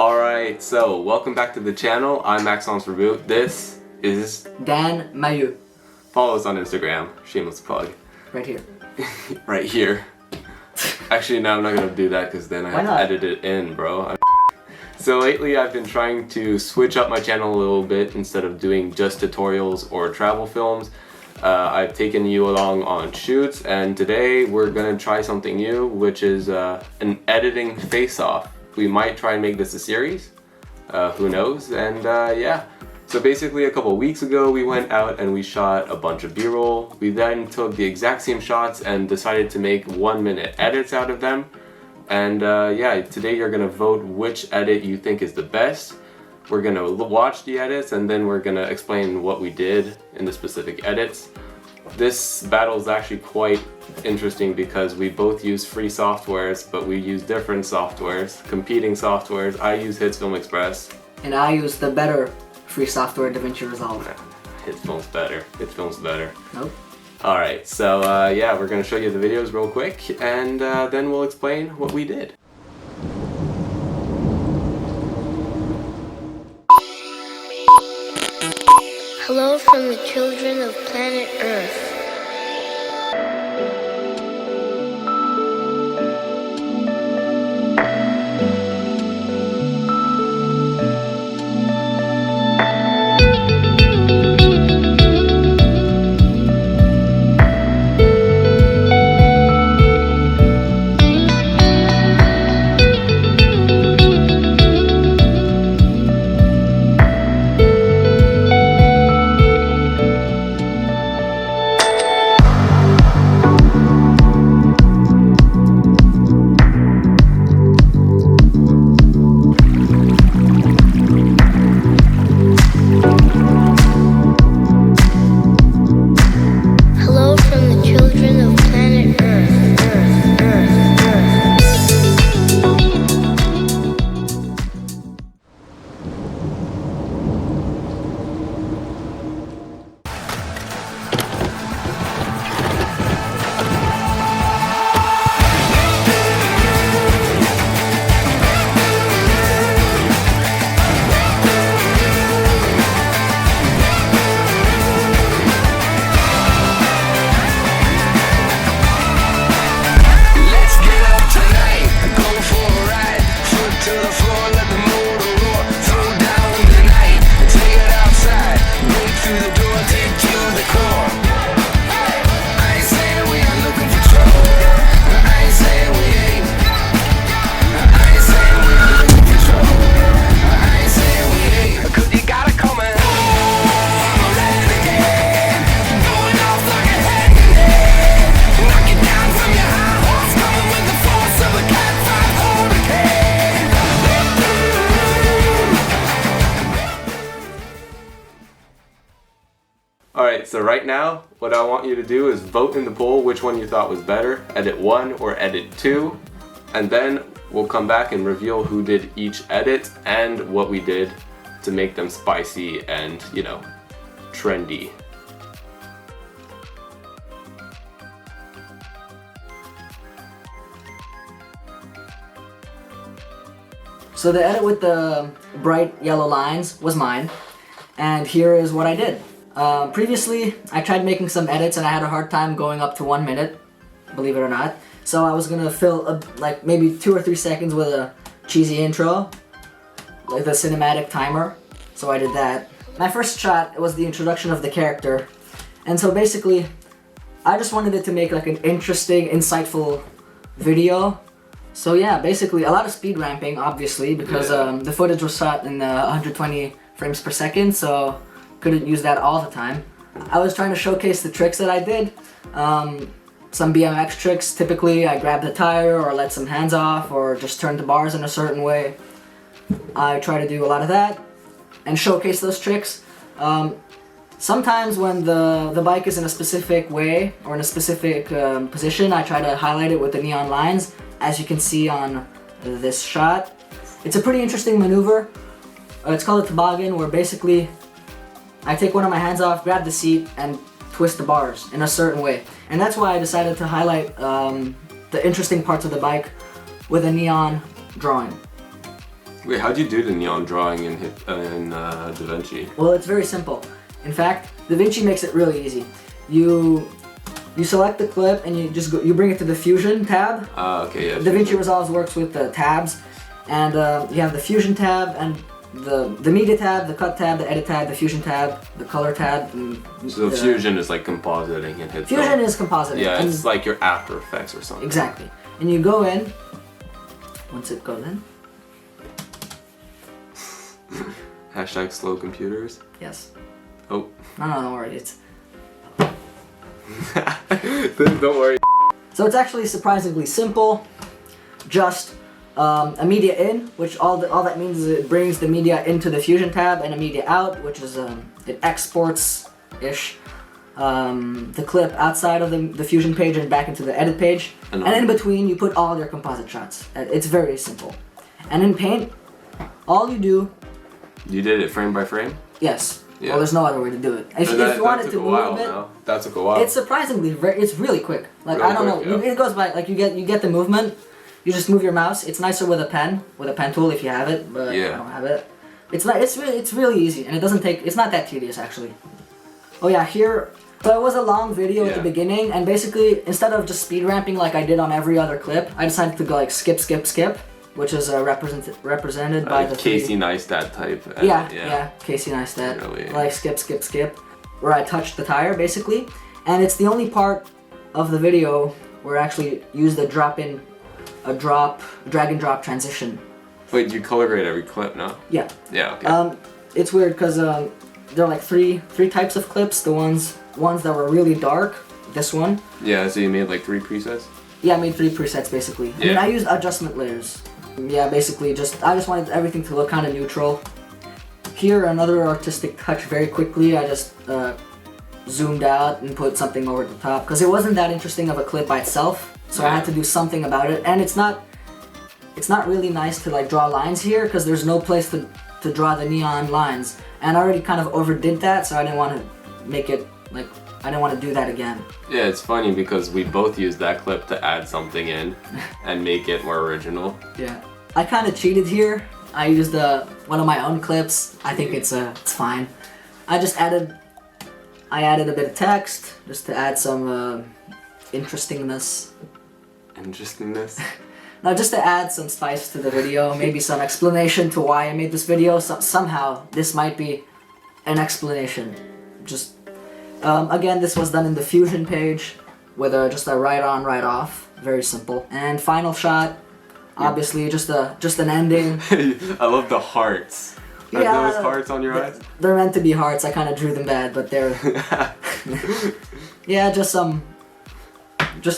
Alright, so welcome back to the channel. I'm Maxence Rebut. This is Dan Mahieu. Follow us on Instagram. Shameless plug. Right here. Right here. Actually, no, I'm not gonna do that because then I have to edit it in, bro. So lately I've been trying to switch up my channel a little bit. Instead of doing just tutorials or travel films, I've taken you along on shoots, and today we're gonna try something new, which is an editing face-off. We might try and make this a series, who knows, and yeah. So basically a couple weeks ago we went out and we shot a bunch of B-roll. We then took the exact same shots and decided to make 1-minute edits out of them. And yeah, today you're gonna vote which edit you think is the best. We're gonna watch the edits and then we're gonna explain what we did in the specific edits. This battle is actually quite interesting because we both use free softwares, but we use different softwares, competing softwares. I use HitsFilm Express. And I use the better free software, DaVinci Resolve. HitsFilm's better. HitsFilm's better. Nope. Alright, so yeah, we're going to show you the videos real quick, and then we'll explain what we did. Hello from the children of planet Earth. Alright, so right now, what I want you to do is vote in the poll which one you thought was better, edit 1 or edit 2, and then we'll come back and reveal who did each edit and what we did to make them spicy and, you know, trendy. So the edit with the bright yellow lines was mine, and here is what I did. Previously, I tried making some edits and I had a hard time going up to 1 minute, believe it or not. So I was gonna fill like maybe 2 or 3 seconds with a cheesy intro, like the cinematic timer. So I did that. My first shot was the introduction of the character, and so basically, I just wanted it to make like an interesting, insightful video. So yeah, basically a lot of speed ramping, obviously, because the footage was shot in 120 frames per second, so couldn't use that all the time. I was trying to showcase the tricks that I did. Some BMX tricks, typically I grab the tire or let some hands off or just turn the bars in a certain way. I try to do a lot of that and showcase those tricks. Sometimes when the bike is in a specific way or in a specific position, I try to highlight it with the neon lines, as you can see on this shot. It's a pretty interesting maneuver. It's called a toboggan, where basically I take one of my hands off, grab the seat, and twist the bars in a certain way. And that's why I decided to highlight the interesting parts of the bike with a neon drawing. Wait, how'd you do the neon drawing in DaVinci? Well, it's very simple. In fact, DaVinci makes it really easy. You select the clip and you bring it to the Fusion tab. Okay, yeah. DaVinci Resolve works with the tabs, and you have the Fusion tab and the Media tab, the Cut tab, the Edit tab, the Fusion tab, the Color tab. And so Fusion is like compositing and hits. Fusion is compositing. Yeah, it's like your After Effects or something. Exactly. And you go in. Once it goes in. Hashtag slow computers. Yes. Oh. No, don't worry. It's. Don't worry. So it's actually surprisingly simple. Just a media in, which all that means is it brings the media into the Fusion tab, and a media out, which is it exports-ish the clip outside of the Fusion page and back into the Edit page. And in between, you put all your composite shots. It's very simple. And in Paint, all you do. You did it frame by frame? Yes. Yeah. Well, there's no other way to do it. If you wanted to move a bit, that took a while. it's surprisingly it's really quick. Like really I don't quick, know, yeah. it goes by like you get the movement. You just move your mouse. It's nicer with a pen tool if you have it, but yeah. I don't have it. It's really easy, and it's not that tedious actually. Oh yeah, here. So it was a long video at the beginning, and basically instead of just speed ramping like I did on every other clip, I decided to go like skip, which is represented by the Casey Neistat type. Yeah, Casey Neistat. Really. Like skip, where I touched the tire basically, and it's the only part of the video where I actually used a drag and drop transition. Wait, you color grade every clip, no? Yeah. Yeah. Okay. It's weird because there are like three types of clips. The ones that were really dark. This one. Yeah. So you made like 3 presets. Yeah, I made 3 presets basically. Yeah. I mean, I used adjustment layers. Yeah, basically I just wanted everything to look kind of neutral. Here, another artistic touch very quickly. I just zoomed out and put something over the top because it wasn't that interesting of a clip by itself. So I had to do something about it, and it's not really nice to like draw lines here because there's no place to draw the neon lines, and I already kind of overdid that, so I didn't want to make it like I didn't want to do that again. Yeah, it's funny because we both used that clip to add something in and make it more original. Yeah, I kind of cheated here. I used one of my own clips. I think it's fine. I added a bit of text just to add some interestingness. No, just to add some spice to the video, maybe some explanation to why I made this video. Somehow this might be an explanation. Just again, this was done in the Fusion page with just a right on, right off. Very simple. And final shot, obviously just an ending. I love the hearts. Are those hearts on your eyes? They're meant to be hearts. I kind of drew them bad, but they're yeah, just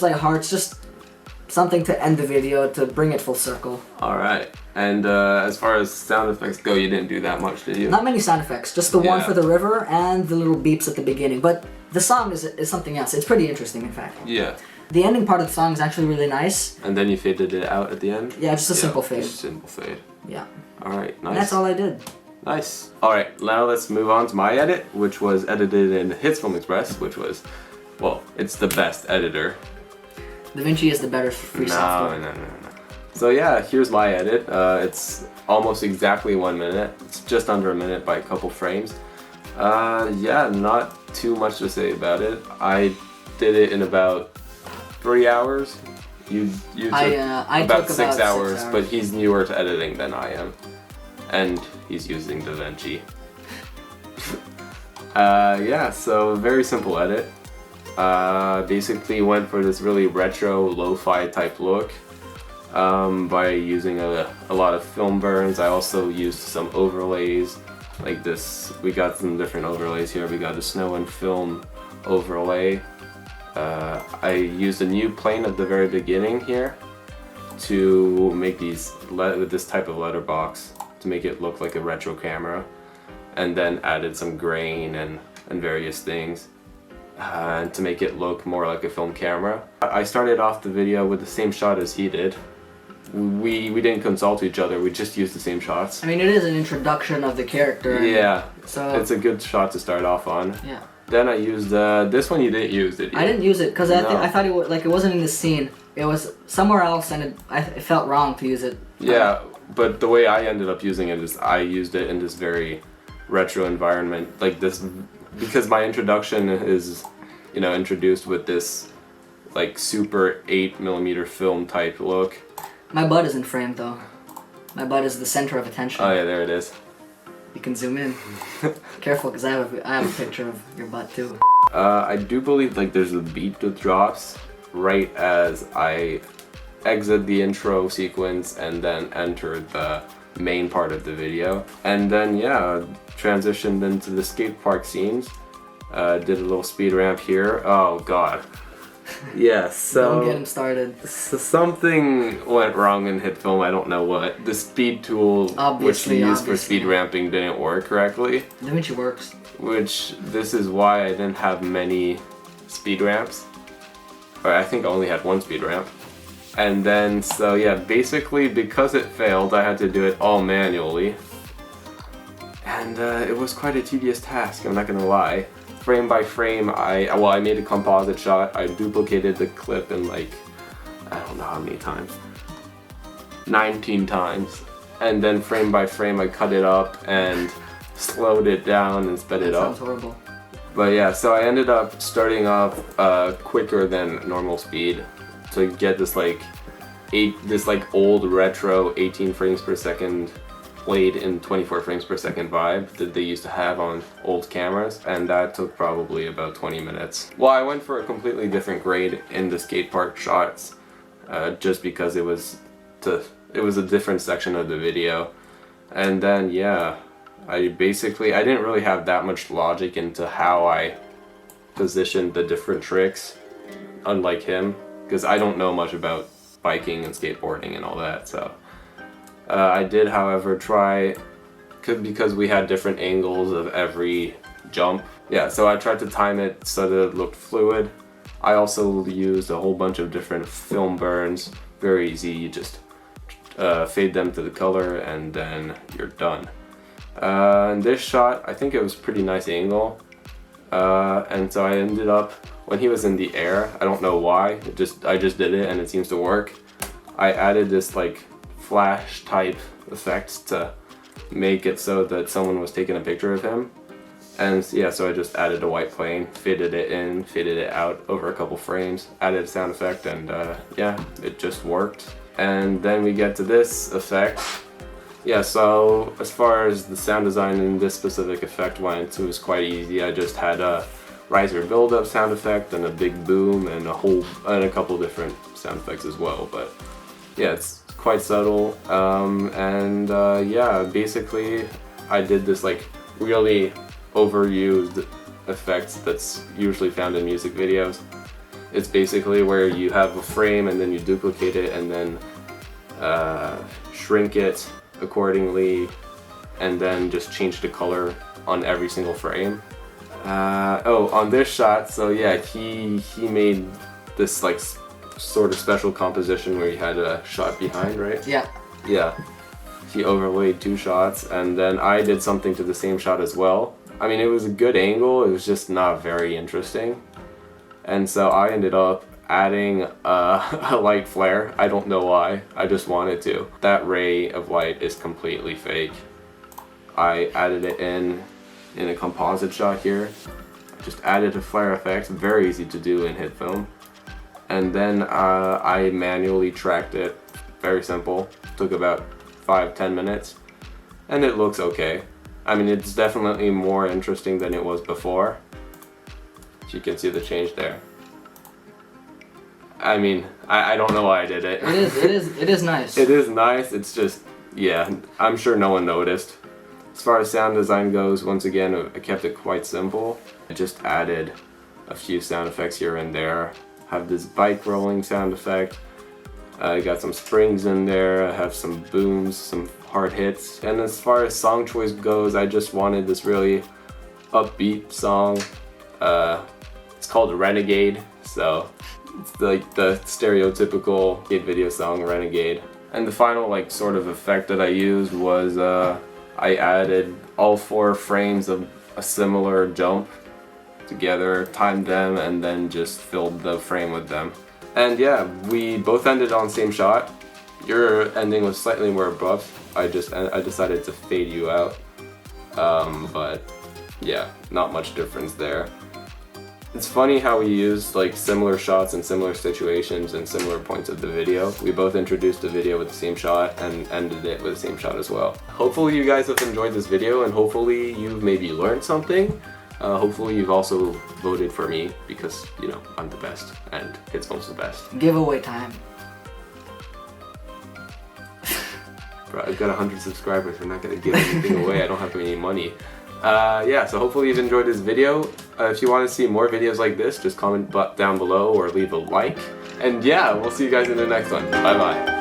like hearts, just something to end the video to bring it full circle. All right. And as far as sound effects go, you didn't do that much, did you? Not many sound effects, just the one for the river and the little beeps at the beginning. But the song is something else. It's pretty interesting, in fact. Yeah. The ending part of the song is actually really nice. And then you faded it out at the end? Yeah, just a simple fade. Just a simple fade. Yeah. All right, nice. And that's all I did. Nice. All right, now let's move on to my edit, which was edited in Hits Film Express, which was, well, it's the best editor. DaVinci is the better free software. No. So yeah, here's my edit. It's almost exactly 1 minute. It's just under a minute by a couple frames. Yeah, not too much to say about it. I did it in about 3 hours. You took about 6 hours, but he's newer to editing than I am. And he's using DaVinci. Yeah, so very simple edit. Basically went for this really retro lo-fi type look by using a lot of film burns. I also used some overlays like this. We got some different overlays here. We got a snow and film overlay. I used a new plane at the very beginning here to make with this type of letterbox to make it look like a retro camera, and then added some grain and various things to make it look more like a film camera. I started off the video with the same shot as he did. We didn't consult each other, we just used the same shots. I mean, it is an introduction of the character. Yeah, so it's a good shot to start off on. Yeah. Then I used this one. You didn't use, did you? I didn't use it because I thought it wasn't in the scene. It was somewhere else, and it felt wrong to use it. Yeah, But the way I ended up using it is I used it in this very retro environment, like this, because my introduction is, you know, introduced with this like super 8mm film type look. My butt isn't framed though. My butt is the center of attention. Oh yeah, there it is. You can zoom in. Careful, because I have a picture of your butt too. I do believe like there's a beat that drops right as I exit the intro sequence and then enter the main part of the video. And then yeah, transitioned into the skate park scenes. Did a little speed ramp here. Oh god. Yeah, so don't get him started. So something went wrong in HitFilm, I don't know what. The speed tool which we used for speed ramping didn't work correctly. DaVinci works. Which, this is why I didn't have many speed ramps. Or I think I only had one speed ramp. And then, so yeah, basically because it failed, I had to do it all manually. And it was quite a tedious task, I'm not gonna lie. Frame by frame, I made a composite shot. I duplicated the clip in like, I don't know how many times. 19 times. And then frame by frame I cut it up and slowed it down and sped it up. Sounds horrible. But yeah, so I ended up starting off quicker than normal speed to get this like old retro 18 frames per second played in 24 frames per second vibe that they used to have on old cameras, and that took probably about 20 minutes. Well, I went for a completely different grade in the skate park shots, just because it was a different section of the video. And then yeah, I didn't really have that much logic into how I positioned the different tricks, unlike him, because I don't know much about biking and skateboarding and all that, so. I did, however, try, because we had different angles of every jump. Yeah, so I tried to time it so that it looked fluid. I also used a whole bunch of different film burns. Very easy, you just fade them to the color and then you're done. In this shot, I think it was a pretty nice angle. And so I ended up, when he was in the air, I don't know why, I just did it and it seems to work. I added this like flash type effects to make it so that someone was taking a picture of him. And yeah, so I just added a white plane, faded it in, faded it out over a couple frames, added a sound effect, and yeah, it just worked. And then we get to this effect. Yeah, so as far as the sound design in this specific effect went, it was quite easy. I just had a riser build-up sound effect and a big boom and a couple different sound effects as well. But yeah, it's quite subtle, and yeah, basically I did this like really overused effect that's usually found in music videos. It's basically where you have a frame and then you duplicate it and then shrink it accordingly and then just change the color on every single frame. On this shot, so yeah, he made this like sort of special composition where he had a shot behind, right? Yeah. Yeah. He overlaid two shots, and then I did something to the same shot as well. I mean, it was a good angle, it was just not very interesting. And so I ended up adding a light flare. I don't know why, I just wanted to. That ray of light is completely fake. I added it in a composite shot here. Just added a flare effect, very easy to do in HitFilm. And then I manually tracked it, very simple, took about 5-10 minutes, and it looks okay. I mean, it's definitely more interesting than it was before. You can see the change there. I mean, I don't know why I did it. It is nice. It is nice, it's just, yeah, I'm sure no one noticed. As far as sound design goes, once again, I kept it quite simple. I just added a few sound effects here and there. Have this bike rolling sound effect. I got some springs in there. I have some booms, some hard hits. And as far as song choice goes, I just wanted this really upbeat song. It's called Renegade, so it's like the stereotypical skate video song, Renegade. And the final like sort of effect that I used was I added all 4 frames of a similar jump together, timed them, and then just filled the frame with them. And yeah, we both ended on same shot. Your ending was slightly more abrupt. I decided to fade you out. But yeah, not much difference there. It's funny how we used like similar shots in similar situations and similar points of the video. We both introduced the video with the same shot and ended it with the same shot as well. Hopefully you guys have enjoyed this video, and hopefully you've maybe learned something. Hopefully you've also voted for me because, you know, I'm the best and Hitsphone's the best. Giveaway time. Bro, I've got 100 subscribers. We're not gonna give anything away. I don't have any money. Yeah, so hopefully you've enjoyed this video. If you want to see more videos like this, just comment down below or leave a like. And yeah, we'll see you guys in the next one. Bye bye.